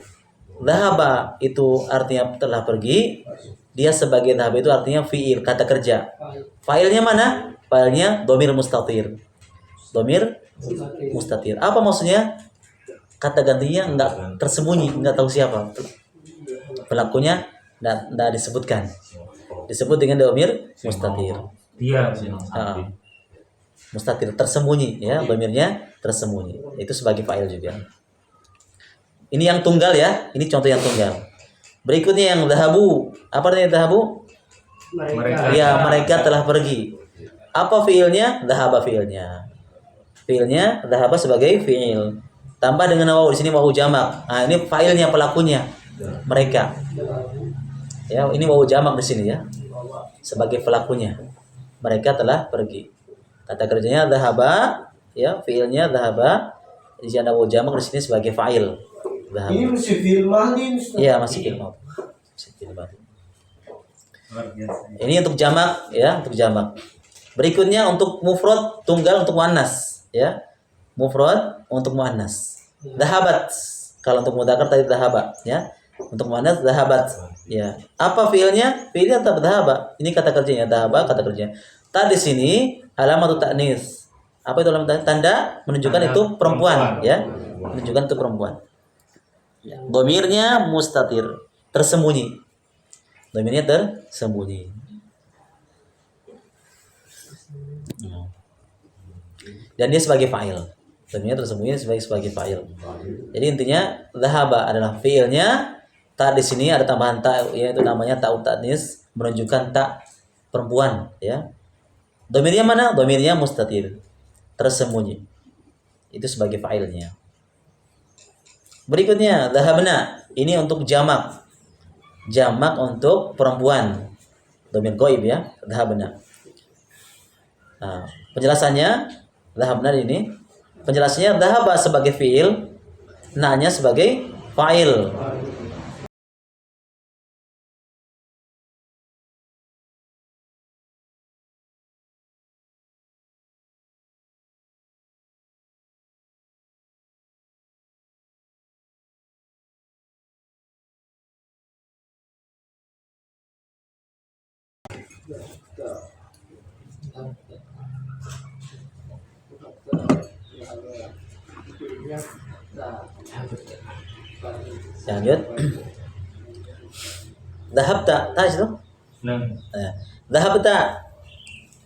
dhahaba itu artinya telah pergi. Dia sebagai dhahaba itu artinya fiil, kata kerja. Failnya mana? Failnya domir mustatir. Domir mustatir. Apa maksudnya? Kata gantinya enggak tersembunyi, enggak tahu siapa. Pelakunya enggak disebutkan. Disebut dengan domir mustatir.
Dia.
Mustatir tersembunyi ya, domirnya tersembunyi. Itu sebagai fa'il juga. Ini yang tunggal ya, ini contoh yang tunggal. Berikutnya yang dhahabu. Apa artinya dhahabu?
Mereka.
Ya, mereka telah pergi. Apa fiilnya? Dhahaba fiilnya. Fiilnya dhahaba sebagai fiil. Tambah dengan wawu di sini wawu jamak. Nah, ini fa'ilnya pelakunya. Mereka. Ya, ini wawu jamak di sini ya. Sebagai pelakunya. Mereka telah pergi. Kata kerjanya dhahaba, ya, fiilnya dhahaba. Di sini ada wawu jamak di sini sebagai fa'il. Dhahaba.
ini masih fiil mahdi Ustaz.
Iya, masih fiil madhi. Masih fiil madhi. Ini untuk jamak ya, untuk jamak. Berikutnya untuk mufrad tunggal untuk muannas ya. Mufrad untuk muannas. Dhahabat. Kalau untuk mudzakkar tadi dhahaba ya. Untuk muannas dhahabat ya. Apa fiilnya? Fiilnya tetap dhahaba. Ini kata kerjanya dhahaba, kata kerjanya. Tadi sini alamat ta'nis. Apa itu alamat ta'nis? Tanda menunjukkan itu perempuan ya. Menunjukkan itu perempuan. Domirnya mustatir, tersembunyi. Domirnya tersembunyi. Dan dia sebagai fa'il. Domirnya tersembunyi sebagai fa'il. Jadi intinya dhahaba adalah fiilnya. Ta di sini ada tambahan ta, yaitu namanya ta'ut ta'nis, menunjukkan tak perempuan, ya. Domirnya mana? Domirnya mustatir, tersembunyi. Itu sebagai fa'ilnya. Berikutnya dhahabna, ini untuk jamak. Jamak untuk perempuan. Domir ghaib ya, dhahabna. Nah, penjelasannya dhahabna ini, penjelasannya dhahaba sebagai fiil, na-nya sebagai fa'il. Lanjut. Dhahabta, tahu itu?
Nah,
Dhahabta.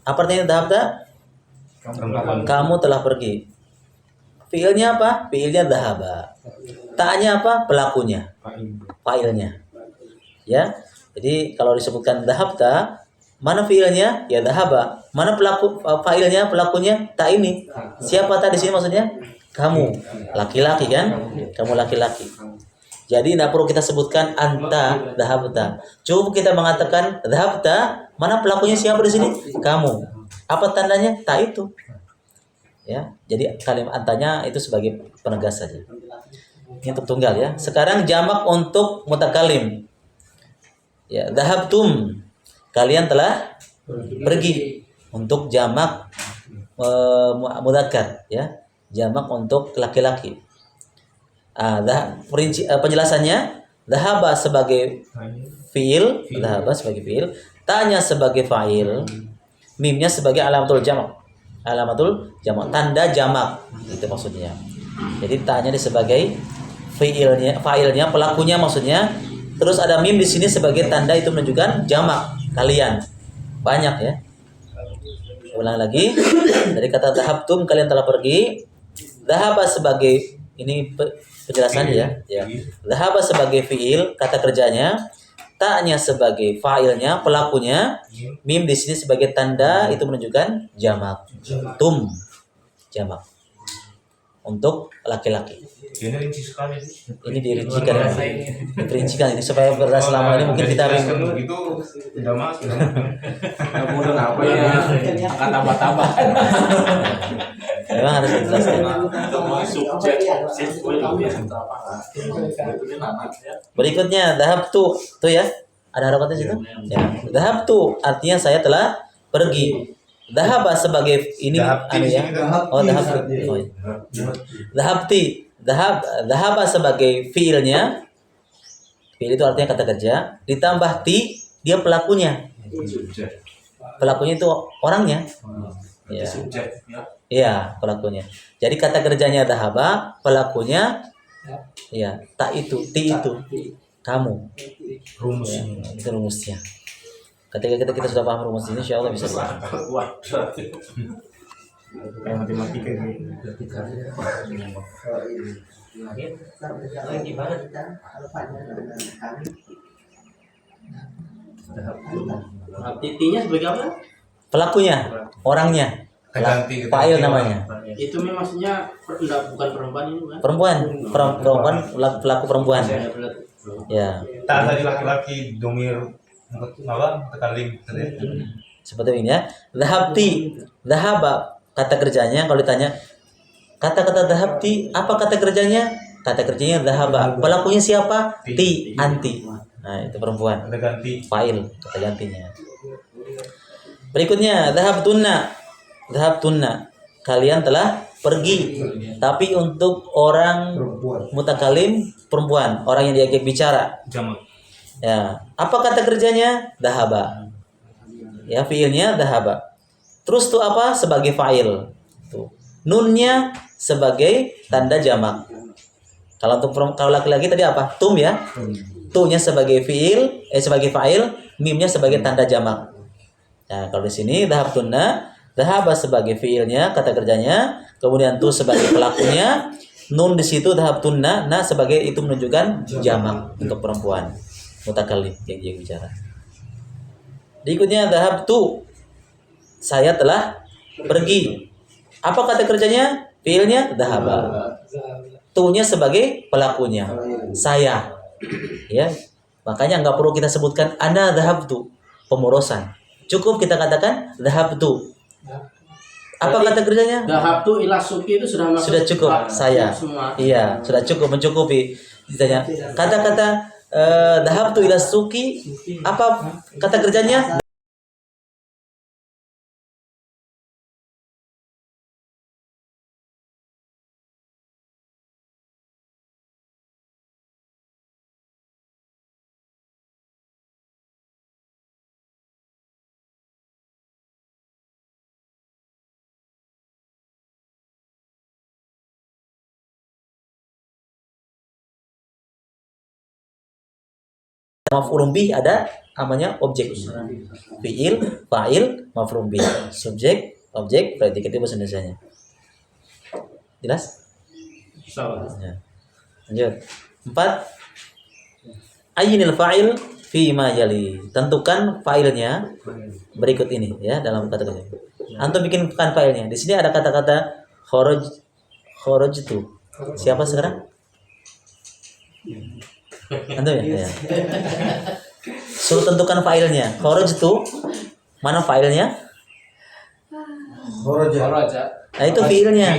Apa artinya dhahabta? Kamu telah pergi. Fiilnya apa? Fiilnya dhahaba. Ta-nya apa? Pelakunya. Fa'ilnya. Ya. Jadi kalau disebutkan dhahabta, mana fiilnya? Ya dhahaba. Mana pelaku fa'ilnya, pelakunya? Ta ini. Siapa ta di sini maksudnya? Kamu. Laki-laki kan? Kamu laki-laki. Jadi tidak perlu kita sebutkan anta dhahabta. Cukup kita mengatakan dhahabta, mana pelakunya siapa di sini? Kamu. Apa tandanya? Ta itu. Ya. Jadi kalimat antanya itu sebagai penegas saja. Ini untuk tunggal ya. Sekarang jamak untuk mutakalim. Ya, dhahabtum. Kalian telah pergi. Untuk jamak mudzakkar ya. Jamak untuk laki-laki. Penjelasannya dhahaba sebagai fiil, dhahaba sebagai fiil, tanya sebagai fa'il, mimnya sebagai alamatul jamak. Alamatul jamak, tanda jamak. Itu maksudnya. Jadi tanya sebagai fiilnya, fa'ilnya, pelakunya maksudnya. Terus ada mim di sini sebagai tanda itu menunjukkan jamak kalian. Banyak ya. Ulang lagi. Dari kata dhahabtum, kalian telah pergi. Dhahaba sebagai ini penjelasannya ya. Dhahaba sebagai fiil, kata kerjanya. Ta-nya sebagai fa'ilnya, pelakunya. Mim di sini sebagai tanda itu menunjukkan jamak. Tum. Jamak. Untuk laki-laki.
Ini rinci sekali.
Ini dirincikan ini supaya beras selama ini mungkin kita
begitu udah masuk.
Kemudian apa ya? Akan tambah-tambah.
memang harus dijelaskan. Berikutnya dhahabtu tuh ya. Ada harapannya situ? Ya. Dhahabtu artinya saya telah pergi. Dhahaba sebagai ini anu ya. Oh, dhahabtu. Oh, ya. Dhahabti. Dhahaba sebagai fiilnya. Fiil itu artinya kata kerja. Ditambah ti, dia pelakunya. Pelakunya itu orangnya. Ya. Iya, pelakunya. Jadi kata kerjanya dhahaba, pelakunya ya, tak itu, ti itu. Kamu.
Rumusnya.
Ya, itu rumusnya. Ketika kita sudah paham rumus ini, insya Allah bisa.
Kayak matematika gitu.
Titinya sebagai apa?
Pelakunya, orangnya.
Ganti
Fa'il namanya.
Itu maksudnya bukan perempuan ini bukan?
Perempuan, pelaku perempuan. Ya.
Tak tadi laki-laki domir apa? Tekalim tadi.
Seperti ini ya. Dhahabti, dhahaba kata kerjanya kalau ditanya kata-kata dhahabti apa kata kerjanya? Kata kerjanya dhahaba. Pelakunya siapa? Ti, anti. Nah, itu perempuan.
Ada ganti.
Fa'il kata gantinya. Berikutnya dhahabtunna. Dhahabtunna. Kalian telah pergi. Tapi untuk orang mutakalim perempuan, orang yang diajak bicara.
Jamak.
Ya, apa kata kerjanya? Dhahaba. Ya, fiilnya dhahaba. Terus tuh apa? Sebagai fa'il. Tuh. Nunnya sebagai tanda jamak. Kalau untuk kalau laki-laki tadi apa? Tum ya. Tu-nya sebagai fiil, sebagai fa'il, mimnya sebagai tanda jamak. Nah, kalau di sini dhahabtunna Dhahaba sebagai fiilnya, kata kerjanya, kemudian tu sebagai pelakunya, nun di situ dhahabtunna, na sebagai itu menunjukkan jamak untuk perempuan mutakallim yang bicara. Berikutnya dhahabtu, saya telah pergi. Apa kata kerjanya? Fiilnya dhahaba. Tu-nya sebagai pelakunya, saya. Ya. Makanya nggak perlu kita sebutkan ana dhahabtu, pemorosan. Cukup kita katakan dhahabtu. Apa kata kerjanya?
Dhahabtu ila suki itu sudah masuk.
Sudah cukup, saya.
Semua.
Iya, sudah cukup, mencukupi. Ditanya, kata-kata dhahabtu ila suki, apa kata kerjanya? Maf'ulun bih ada namanya objek. Fiil, fa'il, maf'ulun bih. Subjek, objek, predikat itu bahasa Indonesianya. Jelas? Ya. Lanjut. 4. Ayyinil fa'il fi ma yali. Tentukan fa'ilnya berikut ini ya dalam kata-kata. Antum bikinkan fa'ilnya. Di sini ada kata-kata kharaj itu. Siapa sekarang? Antum ya? Ya. Suruh tentukan filenya. Kharaj itu mana filenya?
Kharaja.
Nah, itu filenya.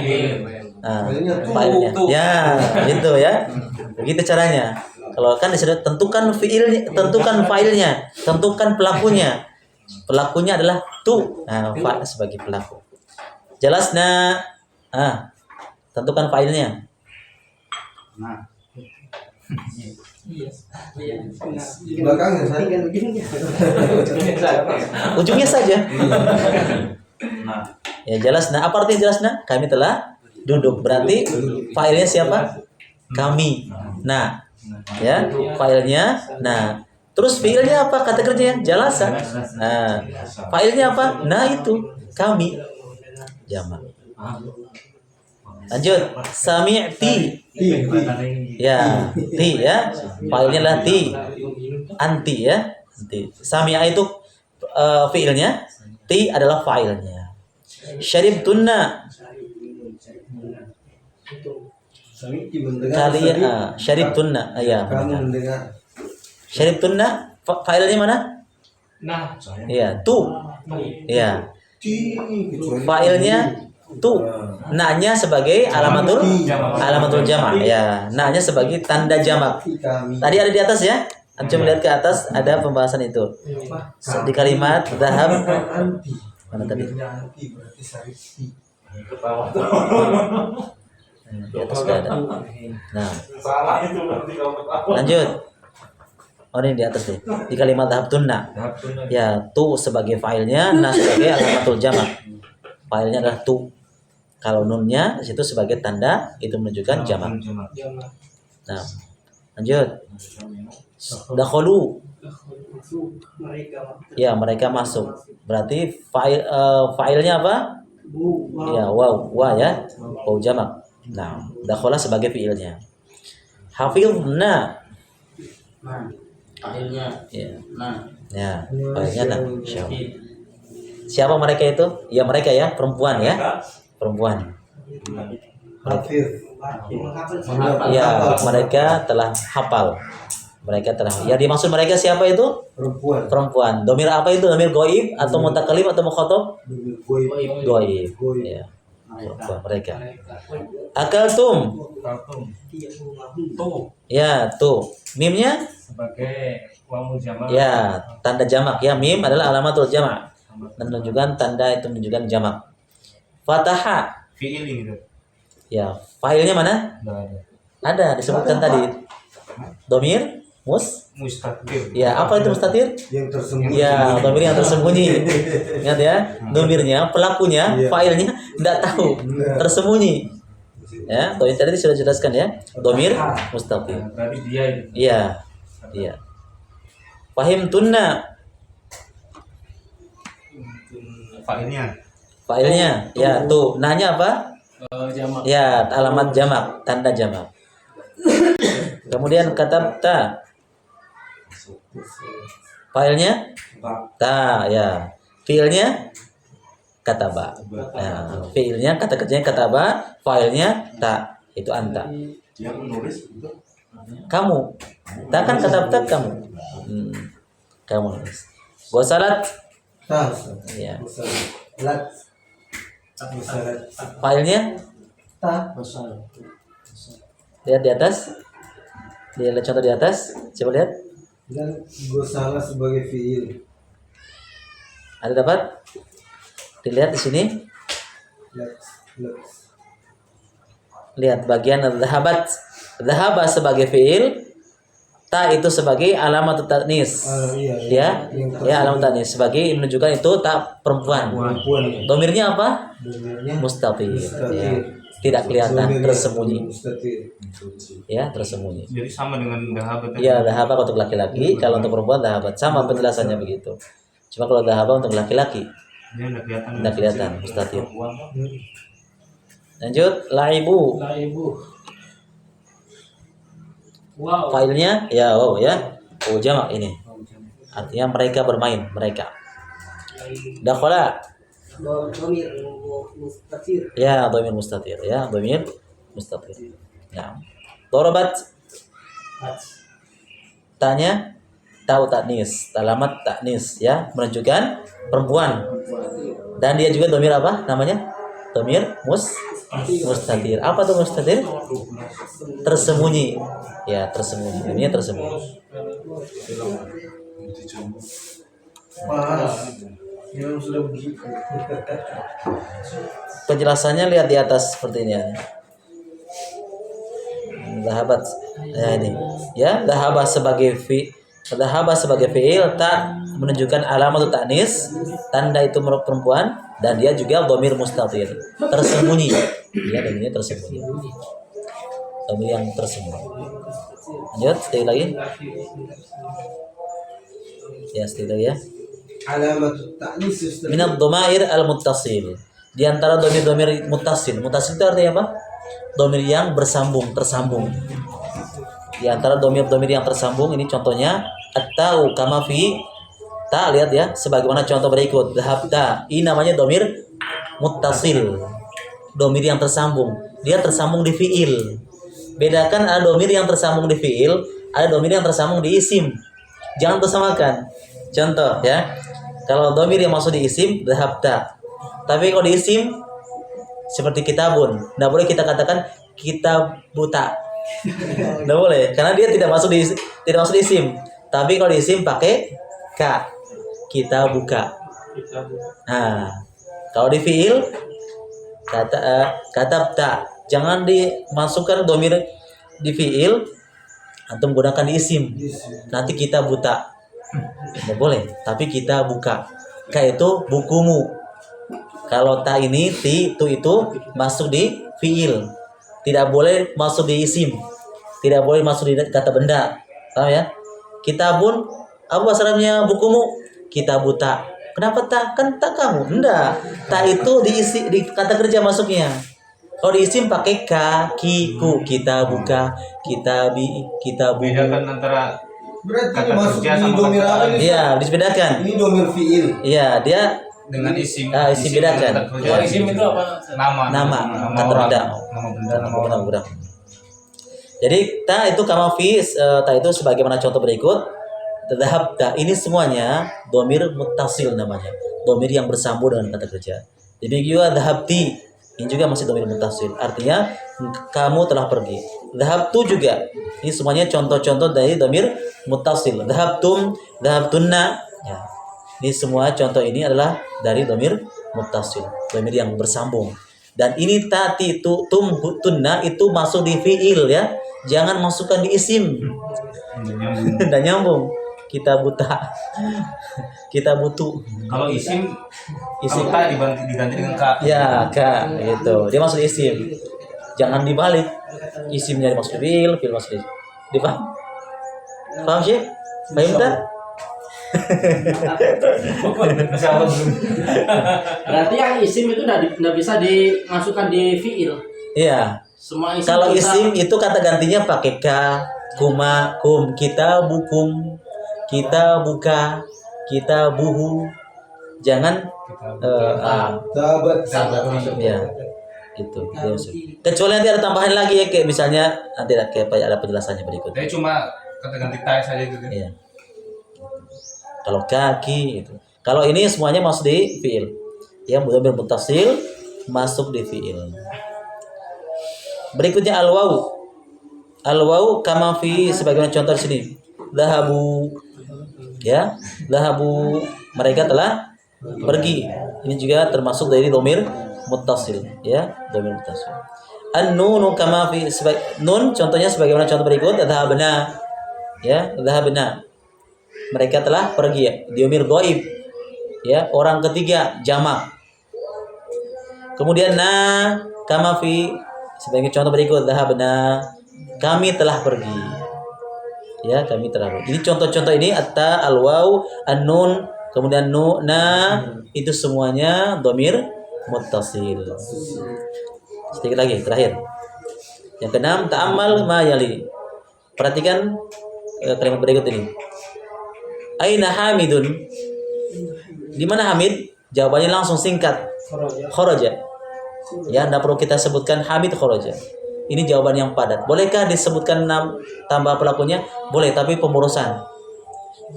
Nah, filenya. Ya, itu ya. Begitu caranya. Kalau kan disuruh tentukan fiilnya, tentukan filenya, tentukan pelakunya. Pelakunya adalah tu. Nah, fa sebagai pelaku. Jelasna. Tentukan filenya.
Nah.
Di belakangnya saya.
Ujungnya saja. Ya jelas. Nah, apa artinya jelas? Nah, kami telah duduk. Berarti filenya siapa? Kami. Nah, ya filenya. Nah, terus fiilnya apa? Kata kerjanya jelas. Nah, filenya apa? Nah itu kami. Jamak. Lanjut. Sami'ti. Ya, ti ya. Filenya adalah ti. Anti ya. Anti. Sami'a itu fiilnya, ti adalah filenya. Syaribtunna. Kalian syaribtunna. Ya.
Kamu mendengar.
Syaribtunna filenya mana?
Nah,
Ya, tu. Ya. Filenya tu. Na-nya sebagai alamatul jamak ya. Na-nya sebagai tanda jamak. Tadi ada di atas ya. Antum melihat ke atas ada pembahasan itu. Di kalimat dhahab mana tadi? Di atas sudah ada. Nah, lanjut. Oh ini di atas nih. Di kalimat dhahabtunna. Ya, tu sebagai filenya, na sebagai alamatul jamak. Filenya adalah tu. Kalau nunnya situ sebagai tanda itu menunjukkan jamak. Nah, lanjut. Dakhulu. Ya, mereka masuk. Berarti filenya apa? Ya, wa ya. Waw jamak. Nah, dakhala sebagai fiilnya. Hafizna.
Nah, filenya.
Ya.
Nah,
Ya, filenya nah. Siapa mereka itu? Ya mereka ya, perempuan ya. Perempuan.
Hafiz.
Ya, mereka telah hafal. Mereka telah. Ya dimaksud mereka siapa itu?
Perempuan.
Perempuan. Domir apa itu? Domir goib atau mutakalim atau mukhatab? Goib. Ya. Perempuan mereka. Akaltum. Ya, tuh. Mimnya?
Sebagai wawu jamak.
Ya, tanda jamak. Ya, mim adalah alamatul jamak. Menunjukkan tanda itu menunjukkan jamak. Fataha.
Fiil gitu.
Ya, filenya mana?
Enggak ada.
Ada disebutkan tadi. Domir
Mustatir.
Ya, apa itu mustatir?
Yang tersembunyi.
Ya, domir yang tersembunyi. Ingat ya, domirnya, pelakunya, filenya tidak tahu, tersembunyi. Ya, domir tadi sudah jelaskan ya. Domir mustatir.
Berarti dia itu.
Iya, iya. Fahim tunna.
Failnya.
Failnya, ya tuh. Nanya apa?
Jamak.
Ya, alamat jamak, tanda jamak. Kemudian katabta. Failnya ta, ya. Fiilnya kataba. Nah, fiilnya kata kerjanya kataba, failnya ta. Itu anta.
Dia menulis itu.
Kamu. Ta kan katabta kamu. Kamu nulis. Gosalat.
Ta.
Ya.
Lat. Salat.
Filenya
Ta.
lihat di atas. Lihat contoh di atas. Coba lihat.
Dan gosala sebagai fiil.
Ada dapat? Dilihat di sini.
Lat.
Lihat bagian dhahabat. Dhahaba sebagai fiil, ta itu sebagai alamat tanis.
Iya.
Ya, alamat tanis sebagai menunjukkan itu tak perempuan.
Perempuan.
Domirnya apa?
Domirnya
Mustatir.
mustatir.
Ya. Tidak kelihatan,
Domir
tersembunyi.
Mustatir.
Ya, tersembunyi.
Jadi sama dengan dahabat.
Iya, dhahabat untuk laki-laki, kalau untuk perempuan dhahabat sama penjelasannya begitu. Cuma kalau dhahabat untuk laki-laki
Dia udah kelihatan.
tidak kelihatan, mustatir. Lanjut, laibu.
Wow.
Filenya ya jamak ini. Artinya mereka bermain, mereka. Dakhala. Ya, dhamir mustatir, ya, dhamir mustatir. Ya. Darabat. Tanya tahu taknis, alamat taknis, ya, menunjukkan perempuan. Dan dia juga dhamir apa namanya? Dhamir mustatir. Apa tuh mustatir? Tersembunyi. Ya, tersembunyi. Ini tersembunyi.
Yang sudah begitu.
Penjelasannya lihat di atas seperti ini ya. Dhahabat. Ya ini. Ya, dhahaba sebagai fiil tak menunjukkan alamat taknis, tanda itu perempuan, dan dia juga dhamir mustatir, tersembunyi. Ya, dan ini tersembunyi. Dhamir yang tersembunyi. Lanjut, sekali lagi. Ya, sekali lagi ya.
Alamat ta'nis
Minad dhamair al-muttasil. Di antara dhamir-dhamir muttasil. Muttasil itu artinya apa? Dhamir yang bersambung, tersambung. Di antara dhamir-dhamir yang tersambung ini contohnya at-ta'u kama fi ta, lihat ya, sebagaimana contoh berikut. Dhahabta. Ini namanya dhamir muttasil. Dhamir yang tersambung. Dia tersambung di fiil. Bedakan ada dhamir yang tersambung di fiil, ada dhamir yang tersambung di isim. Jangan tersamakan. Contoh ya. Kalau dhamir yang masuk di isim dhahabta. Tapi kalau di isim seperti kitabun, tidak boleh kita katakan kitab buta. Tidak boleh, karena dia tidak masuk di isim. Tapi kalau di isim pakai ka, kita buka. Nah, kalau di fiil katabta, jangan dimasukkan dhamir di fiil atau menggunakan di isim. Nanti kita buta. Tidak boleh, tapi kita buka. Ka itu bukumu. Kalau ta ini tu itu masuk di fiil. Tidak boleh masuk di isim. Tidak boleh masuk di kata benda. Paham ya? Kitabun, apa bahasa Arabnya bukumu? Kita buta. Kenapa tak? Kan tak kamu. Enggak. Tak itu di kata kerja masuknya. Kalau di isim pakai kakiku. Kita buka. Kita buku.
Bedakan antara
berarti
kata
masuk
kerja
di
sama
domir
kata
apa nih?
Iya, dibedakan.
Ini domir fiil.
Iya, dia
dengan isim.
isim bedakan.
kata kerja.
Oh, isim itu apa?
Nama, kata
orang.
benda.
Nama benda, nama orang.
Benar. Jadi ta itu kama fi, ta itu sebagaimana contoh berikut. Dhahabta, ini semuanya dhamir muttasil namanya. Dhamir yang bersambung dengan kata kerja. Demikian juga dhahabti, ini juga masih dhamir muttasil. Artinya kamu telah pergi. Dhahabtu juga. Ini semuanya contoh-contoh dari dhamir muttasil. Dhahabtum, dhahabtunna. Ya. Ini semua contoh ini adalah dari dhamir muttasil, dhamir yang bersambung. Dan ini tati tu tum tunna itu masuk di fiil ya. Jangan masukkan di isim. Dan nyambung. Kita buta. Kita butuh.
Kalau isim
Isim
diganti dengan ka.
ya ka gitu. Dia masuk di isim. Jangan dibalik. Isimnya masuk di fiil masuk di. Dipaham? Paham sih? Paham tak?
Masih awal belum.
Berarti yang isim itu udah bisa dimasukkan di fiil.
Iya.
Semua isim
Kalau
bisa.
isim itu kata gantinya pakai ka, kuma, kum, kita bukum, kita buka, kita buhu. Jangan
Sahabat.
ya gitu. Ya, maksud. Kecuali nanti ada tambahan lagi ya, kayak misalnya nanti ada penjelasannya berikut.
Tapi cuma kata ganti tai saja itu kan.
Iya. Kalau kaki itu. Kalau ini semuanya masuk di fiil. Yang benar-benar muttasil masuk di fiil. Berikutnya al-waw. Al-waw kama fi sebagaimana contoh di sini. Dhahabu. Ya, dhahabu mereka telah pergi. Ini juga termasuk dari dhamir muttasil, ya, dhamir muttasil. An-nunu kama fi nun contohnya sebagaimana contoh berikut, dhahabna. Ya, dhahabna. Mereka telah pergi ya, dhamir dhaib. Ya, orang ketiga jamak. Kemudian kama fi sebagai contoh berikut, dhahabna. Kami telah pergi. Ya, kami telah pergi. Ini contoh-contoh ini atta, al-waw, an-nun, kemudian itu semuanya dhamir muttasil. Sedikit lagi terakhir. Yang keenam, ta'ammal ma yali. Perhatikan kalimat berikut ini. Aina Hamidun? Di mana Hamid? Jawabannya langsung singkat. Kharaja. Ya, tidak perlu kita sebutkan Hamid kharaja. Ini jawaban yang padat. Bolehkah disebutkan tambah pelakunya? Boleh, tapi pemorosan.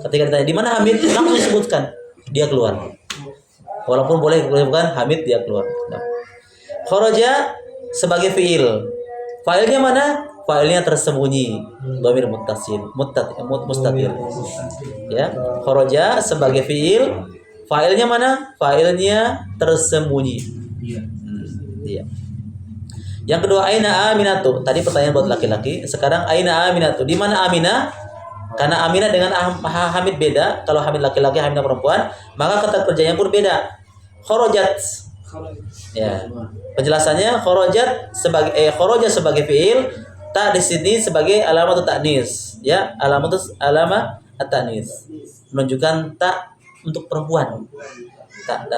Ketika ditanya di mana Hamid, langsung sebutkan dia keluar. Walaupun boleh bukan Hamid dia keluar. Nah. Kharaja sebagai fiil. Failnya mana? Failnya tersembunyi. Dhamir muttasil, mustatir. Ya, kharaja sebagai fiil. Failnya mana? Failnya tersembunyi. Iya. Yang kedua, aina Aminatu. Tadi pertanyaan buat laki-laki. Sekarang aina Aminatu. Di mana Aminah? Karena Aminah dengan Hamid beda. Kalau Hamid laki-laki, Hamid perempuan, maka kata kerjanya pun beda. Kharajat. Ya. Penjelasannya kharajat sebagai kharaja sebagai fiil, ta di sini sebagai alamat ta'nis. Ya, alamat at-ta'nis. Menunjukkan ta untuk perempuan. Ta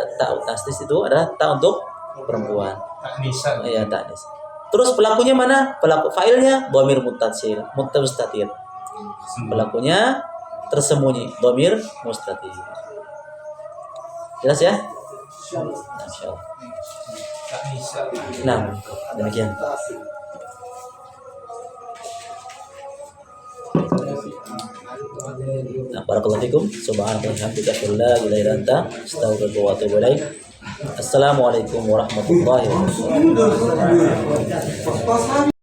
tasnis itu adalah ta untuk perempuan.
Taknisan.
Iya, ta'nis. Terus pelakunya mana? Pelaku failnya dhamir muttasil, mustatir. Pelakunya tersembunyi, dhamir mustatir. Jelas ya? Insyaallah. Nah, demikian. Nah, barakallahu fikum. Subhanallah hamdika la ilaha illa anta astaghfiruka wa atubu ilaik. Assalamualaikum warahmatullahi wabarakatuh.